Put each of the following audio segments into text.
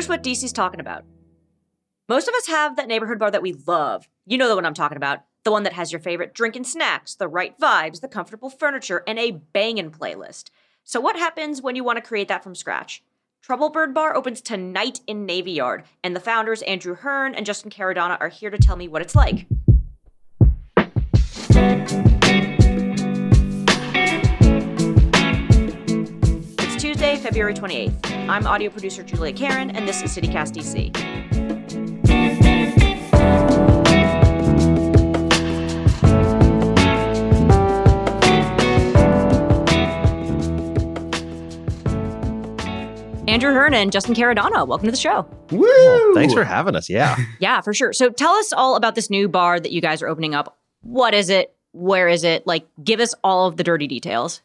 Here's what DC's talking about. Most of us have that neighborhood bar that we love. You know the one I'm talking about. The one that has your favorite drink and snacks, the right vibes, the comfortable furniture, and a bangin' playlist. So what happens when you want to create that from scratch? Troublebird Bar opens tonight in Navy Yard, and the founders, Andrew Hearn and Justin Caradonna, are here to tell me what it's like. It's Tuesday, February 28th. I'm audio producer Julia Karen, and this is CityCast DC. Andrew Hearn and Justin Caradonna, welcome to the show. Woo! Oh, thanks for having us. Yeah. Yeah, for sure. So tell us all about this new bar that you guys are opening up. What is it? Where is it? Like, give us all of the dirty details.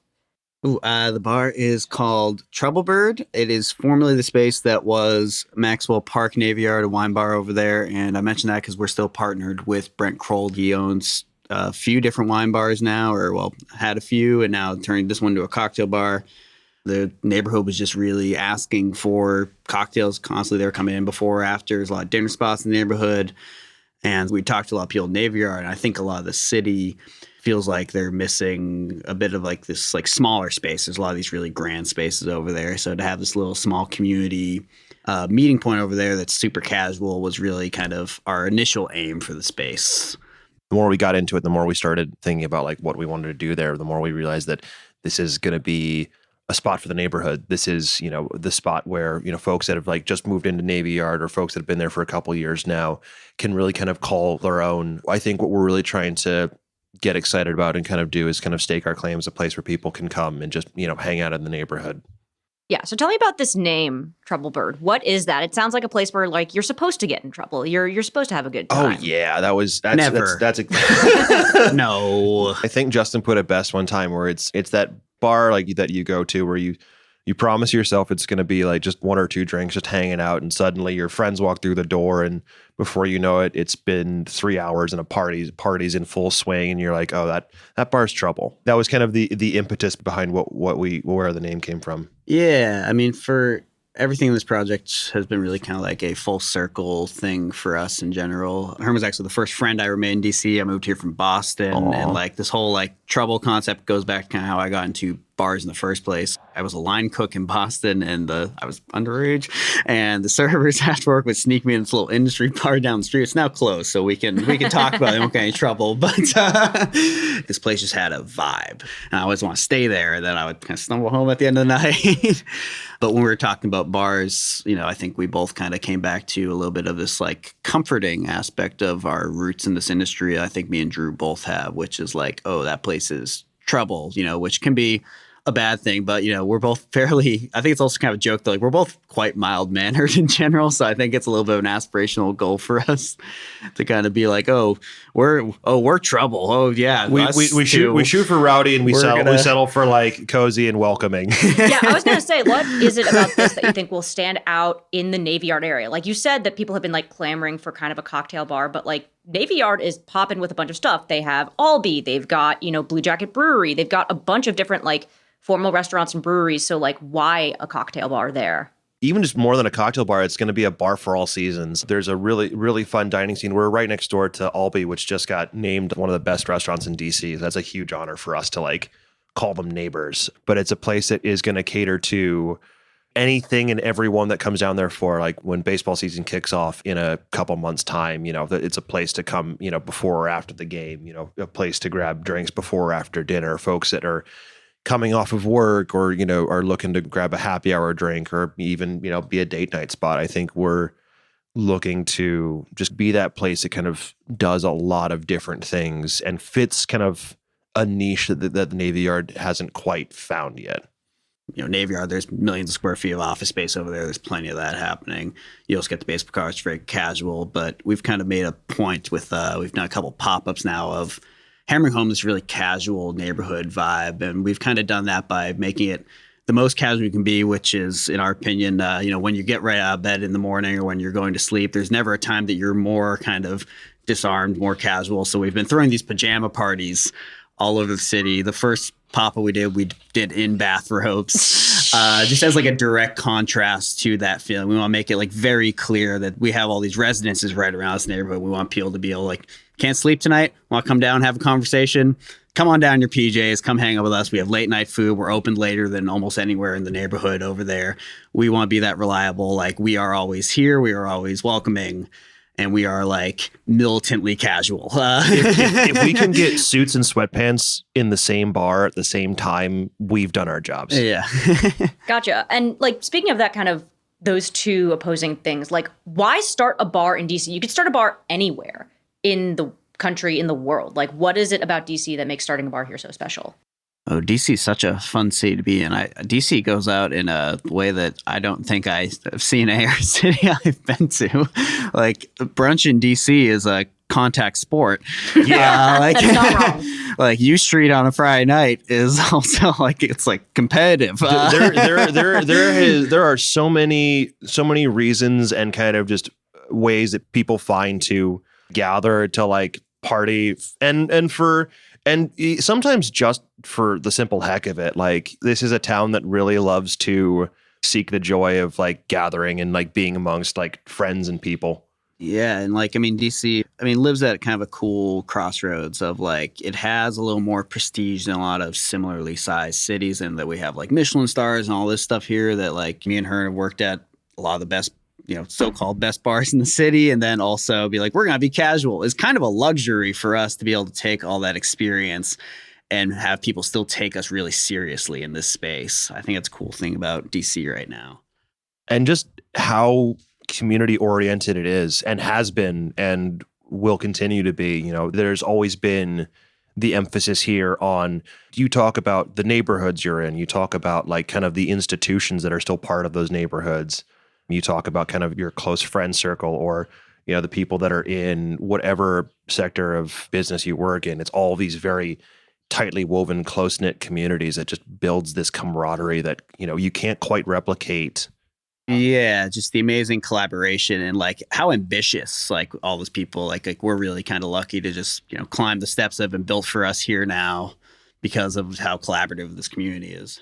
The bar is called Troublebird. It is formerly the space that was Maxwell Park Navy Yard, a wine bar over there. And I mention that because we're still partnered with Brent Kroll. He owns a few different wine bars now, had a few, and now turning this one to a cocktail bar. The neighborhood was just really asking for cocktails constantly. They were coming in before or after. There's a lot of dinner spots in the neighborhood. And we talked to a lot of people in Navy Yard, and I think a lot of the city feels like they're missing a bit of like this like smaller space. There's a lot of these really grand spaces over there. So to have this little small community meeting point over there that's super casual was really kind of our initial aim for the space. The more we got into it, the more we started thinking about like what we wanted to do there, the more we realized that this is going to be a spot for the neighborhood. This is, the spot where, folks that have like just moved into Navy Yard or folks that have been there for a couple of years now can really kind of call their own. I think what we're really trying to get excited about and kind of do is kind of stake our claim as a place where people can come and just, hang out in the neighborhood. Yeah. So tell me about this name, Troublebird. What is that? It sounds like a place where like you're supposed to get in trouble. You're supposed to have a good time. Oh yeah, that's No. I think Justin put it best one time where it's that bar like that you go to where you promise yourself it's going to be like just one or two drinks, just hanging out, and suddenly your friends walk through the door, and before you know it, it's been 3 hours and a party's in full swing, and you're like, oh, that bar's trouble. That was kind of the impetus behind where the name came from. Yeah, I mean, for everything in this project has been really kind of like a full circle thing for us in general. Herm was actually the first friend I ever made in DC. I moved here from Boston. Aww. And like this whole like trouble concept goes back to kind of how I got into bars in the first place. I was a line cook in Boston, and I was underage, and the servers after work would sneak me in this little industry bar down the street. It's now closed, so we can talk about it. We won't get any trouble. But this place just had a vibe, and I always want to stay there. And then I would kind of stumble home at the end of the night. But when we were talking about bars, I think we both kind of came back to a little bit of this like comforting aspect of our roots in this industry. I think me and Drew both have, which is like, oh, that place is trouble, which can be a bad thing, but we're both fairly, I think it's also kind of a joke though, like we're both quite mild-mannered in general, so I think it's a little bit of an aspirational goal for us to kind of be like, we're trouble. Oh yeah, we shoot for rowdy, and we settle for like cozy and welcoming. Yeah, I was gonna say, what is it about this that you think will stand out in the Navy Yard area? Like you said that people have been like clamoring for kind of a cocktail bar, but like Navy Yard is popping with a bunch of stuff. They have Albee, they've got Blue Jacket Brewery, they've got a bunch of different like formal restaurants and breweries. So like, why a cocktail bar there? Even just more than a cocktail bar, it's going to be a bar for all seasons. There's a really, really fun dining scene. We're right next door to Albee, which just got named one of the best restaurants in DC. That's a huge honor for us to like call them neighbors. But it's a place that is going to cater to anything and everyone that comes down there for like when baseball season kicks off in a couple months time. It's a place to come, before or after the game, a place to grab drinks before or after dinner. Folks that are coming off of work or, are looking to grab a happy hour drink or even, be a date night spot. I think we're looking to just be that place that kind of does a lot of different things and fits kind of a niche that the Navy Yard hasn't quite found yet. Navy Yard, there's millions of square feet of office space over there. There's plenty of that happening. You also get the baseball cards, very casual, but we've kind of made a point with, we've done a couple pop-ups now of hammering home this really casual neighborhood vibe. And we've kind of done that by making it the most casual you can be, which is, in our opinion, when you get right out of bed in the morning or when you're going to sleep, there's never a time that you're more kind of disarmed, more casual. So we've been throwing these pajama parties all over the city. The first Papa we did in bathrobes, just as like a direct contrast to that feeling. We want to make it like very clear that we have all these residences right around this neighborhood. We want people to be able like, can't sleep tonight, want to come down and have a conversation, come on down in your PJs, come hang out with us. We have late night food. We're open later than almost anywhere in the neighborhood over there. We want to be that reliable. Like, we are always here. We are always welcoming. And we are like militantly casual. If we can get suits and sweatpants in the same bar at the same time, we've done our jobs. Yeah. Gotcha. And like, speaking of that kind of those two opposing things, like, why start a bar in DC? You could start a bar anywhere in the country, in the world. Like, what is it about DC that makes starting a bar here so special? Oh, DC is such a fun city to be in. DC goes out in a way that I don't think I've seen any other city I've been to. Like, brunch in DC is a contact sport. Yeah, that's not wrong. Like, U Street on a Friday night is also like, it's like competitive. There are so many reasons and kind of just ways that people find to gather to like party and sometimes just for the simple heck of it. Like, this is a town that really loves to seek the joy of like gathering and like being amongst like friends and people. Yeah, and like, I mean, DC, lives at kind of a cool crossroads of like, it has a little more prestige than a lot of similarly sized cities, and that we have like Michelin stars and all this stuff here that like me and her have worked at a lot of the best, so-called best bars in the city, and then also be like, we're going to be casual. It's kind of a luxury for us to be able to take all that experience and have people still take us really seriously in this space. I think that's a cool thing about DC right now. And just how community oriented it is and has been and will continue to be. There's always been the emphasis here on, you talk about the neighborhoods you're in, you talk about like kind of the institutions that are still part of those neighborhoods. You talk about kind of your close friend circle or, the people that are in whatever sector of business you work in. It's all these very tightly woven, close-knit communities that just builds this camaraderie that, you can't quite replicate. Yeah, just the amazing collaboration and like how ambitious like all those people, like we're really kind of lucky to just, climb the steps that have been built for us here now because of how collaborative this community is.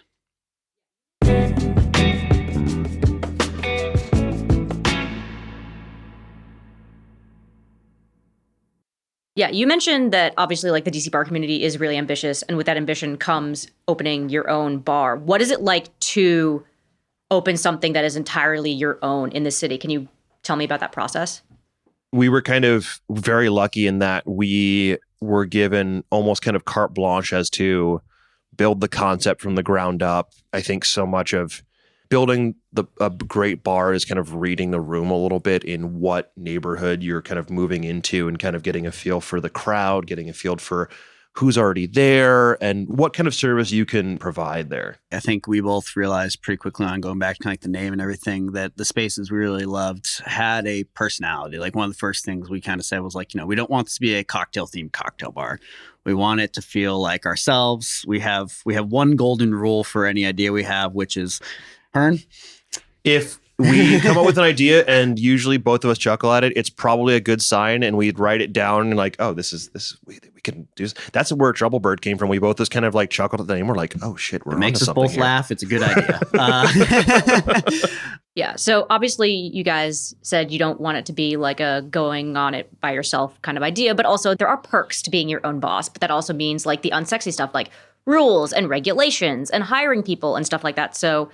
Yeah, you mentioned that obviously like the DC bar community is really ambitious, and with that ambition comes opening your own bar. What is it like to open something that is entirely your own in the city? Can you tell me about that process? We were kind of very lucky in that we were given almost kind of carte blanche as to build the concept from the ground up. I think so much of building a great bar is kind of reading the room a little bit in what neighborhood you're kind of moving into and kind of getting a feel for the crowd, getting a feel for who's already there and what kind of service you can provide there. I think we both realized pretty quickly on going back to like the name and everything that the spaces we really loved had a personality. Like, one of the first things we kind of said was like, we don't want this to be a cocktail themed cocktail bar. We want it to feel like ourselves. We have one golden rule for any idea we have, which is, Hearn, if we come up with an idea and usually both of us chuckle at it, it's probably a good sign, and we'd write it down and like, oh, this we can do this. That's where Trouble Bird came from. We both just kind of like chuckled at the name. We're like, oh shit, we're it makes us both laugh. It's a good idea. Yeah. So obviously you guys said you don't want it to be like a going on it by yourself kind of idea, but also there are perks to being your own boss. But that also means like the unsexy stuff, like rules and regulations and hiring people and stuff like that. So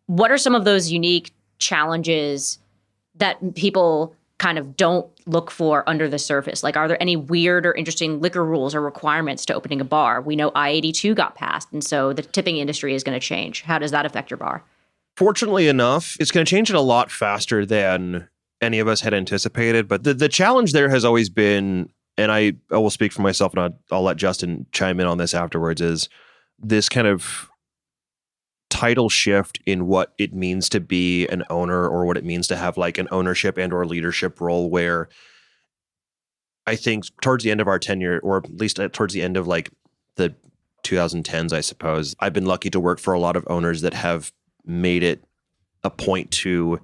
what are some of those unique challenges that people kind of don't look for under the surface? Like, are there any weird or interesting liquor rules or requirements to opening a bar? We know I-82 got passed, and so the tipping industry is going to change. How does that affect your bar? Fortunately enough, it's going to change it a lot faster than any of us had anticipated. But the challenge there has always been, and I will speak for myself, and I'll let Justin chime in on this afterwards, is this kind of title shift in what it means to be an owner, or what it means to have like an ownership and or leadership role, where I think towards the end of our tenure, or at least towards the end of like the 2010s, I suppose, I've been lucky to work for a lot of owners that have made it a point to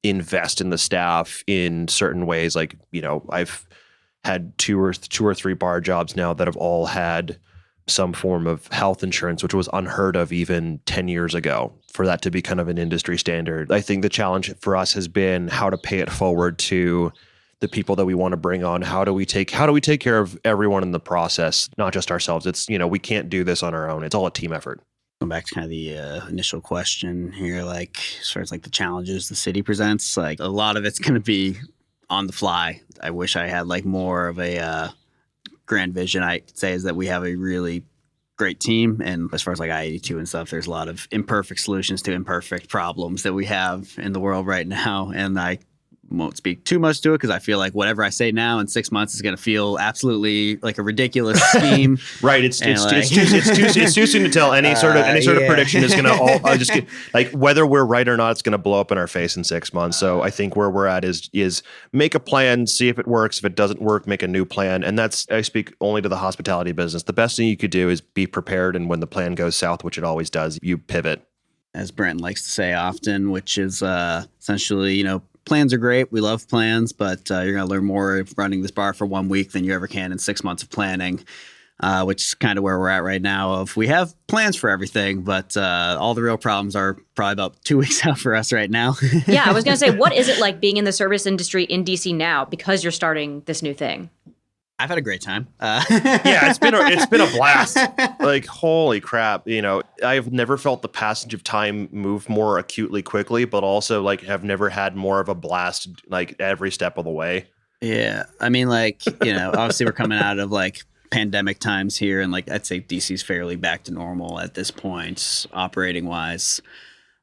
invest in the staff in certain ways. Like, I've had two or three bar jobs now that have all had some form of health insurance, which was unheard of even 10 years ago, for that to be kind of an industry standard. I think the challenge for us has been how to pay it forward to the people that we want to bring on. How do we take care of everyone in the process, not just ourselves? It's, we can't do this on our own. It's all a team effort. Going back to kind of the initial question here, like as far as like the challenges the city presents, like a lot of it's going to be on the fly. I wish I had like more of a grand vision. I could say is that we have a really great team, and as far as like I-82 and stuff, there's a lot of imperfect solutions to imperfect problems that we have in the world right now, and I won't speak too much to it because I feel like whatever I say now in 6 months is going to feel absolutely like a ridiculous scheme. Right. It's too soon to tell. Any sort of prediction is going to just get, like, whether we're right or not, it's going to blow up in our face in 6 months. So I think where we're at is make a plan, see if it works. If it doesn't work, make a new plan. And I speak only to the hospitality business. The best thing you could do is be prepared. And when the plan goes south, which it always does, you pivot. As Brent likes to say often, which is essentially, plans are great. We love plans, but you're going to learn more running this bar for 1 week than you ever can in 6 months of planning, which is kind of where we're at right now. We have plans for everything, but all the real problems are probably about 2 weeks out for us right now. Yeah, I was going to say, what is it like being in the service industry in DC now because you're starting this new thing? I've had a great time. Yeah, it's been a blast. Like, holy crap. I've never felt the passage of time move more acutely quickly, but also like have never had more of a blast like every step of the way. Yeah. I mean, like, obviously we're coming out of like pandemic times here, and like I'd say DC's fairly back to normal at this point, operating wise.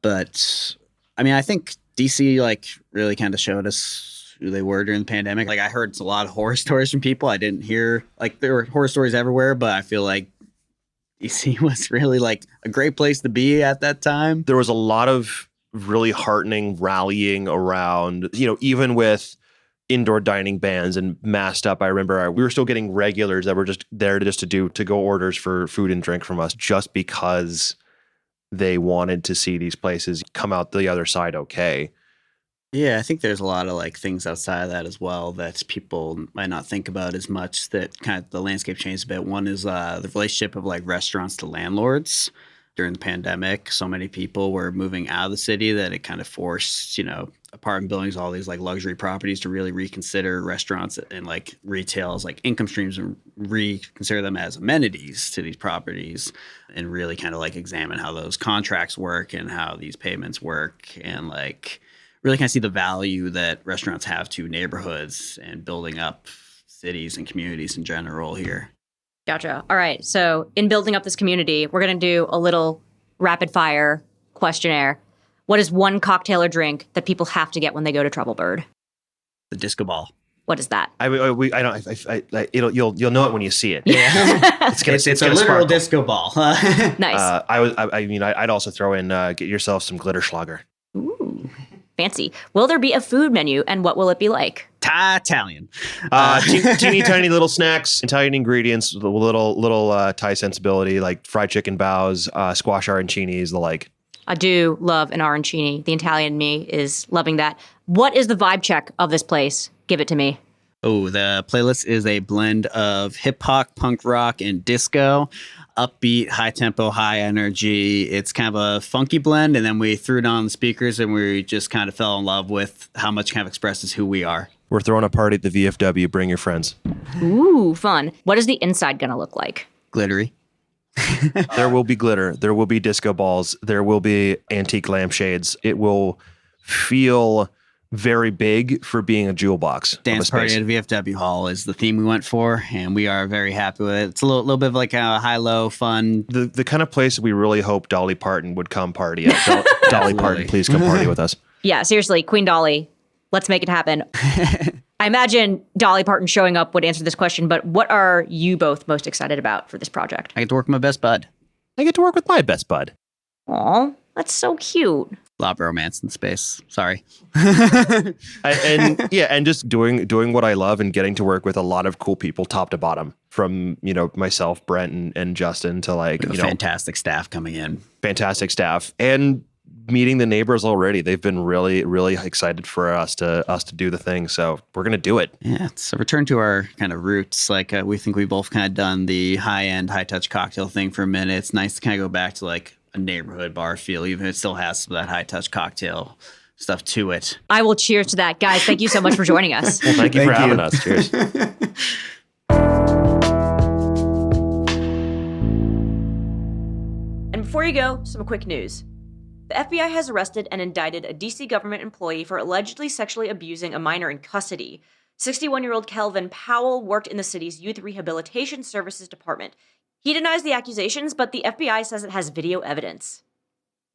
But I mean, I think DC like really kind of showed us who they were during the pandemic. Like I heard a lot of horror stories from people. I didn't hear, like, there were horror stories everywhere, but I feel like DC was really like a great place to be at that time. There was a lot of really heartening rallying around, even with indoor dining bans and masked up. I remember we were still getting regulars that were just there to go orders for food and drink from us just because they wanted to see these places come out the other side okay. Yeah, I think there's a lot of like things outside of that as well that people might not think about as much, that kind of the landscape changed a bit. One is the relationship of like restaurants to landlords. During the pandemic, so many people were moving out of the city that it kind of forced, apartment buildings, all these like luxury properties to really reconsider restaurants and like retail as like income streams and reconsider them as amenities to these properties, and really kind of like examine how those contracts work and how these payments work, and like really kind of see the value that restaurants have to neighborhoods and building up cities and communities in general here. Gotcha. All right. So in building up this community, we're going to do a little rapid fire questionnaire. What is one cocktail or drink that people have to get when they go to Trouble Bird? The disco ball. What is that? You'll know it when you see it. Yeah. it's a literal sparkle. disco ball. Nice. I'd also throw in get yourself some glitter schlager. Ooh, fancy. Will there be a food menu, and what will it be like? Italian. Teeny tiny little snacks, Italian ingredients, with a little Thai sensibility, like fried chicken bows, squash arancinis, the like. I do love an arancini. The Italian me is loving that. What is the vibe check of this place? Give it to me. Oh, the playlist is a blend of hip hop, punk rock, and disco. Upbeat, high tempo, high energy. It's kind of a funky blend, and then we threw it on the speakers, and we just kind of fell in love with how much kind of expresses who we are. We're throwing a party at the VFW. Bring your friends. Ooh, fun. What is the inside going to look like? Glittery. There will be glitter. There will be disco balls. There will be antique lampshades. It will feel very big for being a jewel box. Dance party at VFW Hall is the theme we went for, and we are very happy with it. It's a little bit of like a high-low fun. The kind of place we really hope Dolly Parton would come party at. Dolly Parton, please come party with us. Yeah, seriously, Queen Dolly, let's make it happen. I imagine Dolly Parton showing up would answer this question, but what are you both most excited about for this project? I get to work with my best bud. I get to work with my best bud. Aw, that's so cute. A lot of romance in space. Sorry. and just doing what I love and getting to work with a lot of cool people, top to bottom, from myself, Brent, and Justin, to like fantastic staff coming in. Fantastic staff, and meeting the neighbors already. They've been really, really excited for us to do the thing. So we're gonna do it. Yeah, it's a return to our kind of roots. Like we think we both kind of done the high-end, high-touch cocktail thing for a minute. It's nice to kind of go back to like a neighborhood bar feel, even if it still has some of that high-touch cocktail stuff to it. I will cheers to that. Guys, thank you so much for joining us. Well, thank you for having us. Cheers. And before you go, some quick news. The FBI has arrested and indicted a DC government employee for allegedly sexually abusing a minor in custody. 61-year-old Kelvin Powell worked in the city's Youth Rehabilitation Services Department. He denies the accusations, but the FBI says it has video evidence.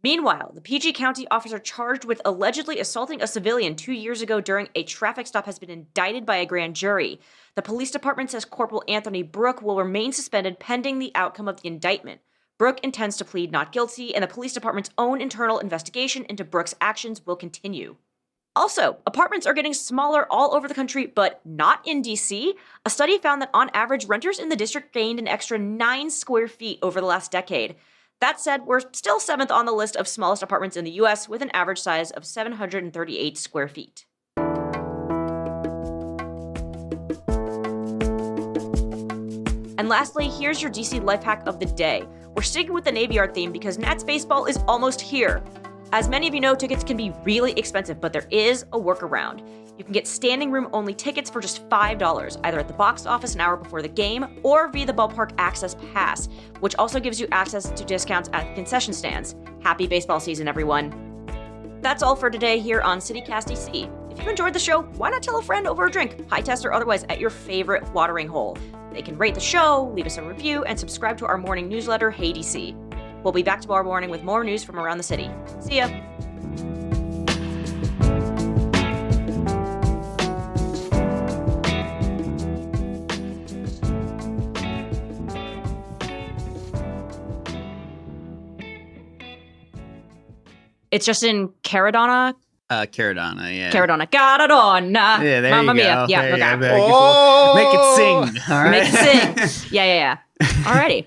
Meanwhile, the PG County officer charged with allegedly assaulting a civilian 2 years ago during a traffic stop has been indicted by a grand jury. The police department says Corporal Anthony Brook will remain suspended pending the outcome of the indictment. Brook intends to plead not guilty, and the police department's own internal investigation into Brook's actions will continue. Also, apartments are getting smaller all over the country, but not in DC. A study found that on average, renters in the district gained an extra 9 square feet over the last decade. That said, we're still 7th on the list of smallest apartments in the US with an average size of 738 square feet. And lastly, here's your DC life hack of the day. We're sticking with the Navy Yard theme because Nats baseball is almost here. As many of you know, tickets can be really expensive, but there is a workaround. You can get standing room only tickets for just $5, either at the box office an hour before the game or via the ballpark access pass, which also gives you access to discounts at the concession stands. Happy baseball season, everyone. That's all for today here on CityCast DC. If you enjoyed the show, why not tell a friend over a drink, high test or otherwise, at your favorite watering hole? They can rate the show, leave us a review, and subscribe to our morning newsletter, Hey DC. We'll be back tomorrow morning with more news from around the city. See ya! It's just in Caradonna. Caradonna, yeah. Caradonna. Caradonna. Yeah, there Mamma you go. mia. Yeah, There you okay. go. Make it sing. All right. Make it sing. Yeah. Alrighty.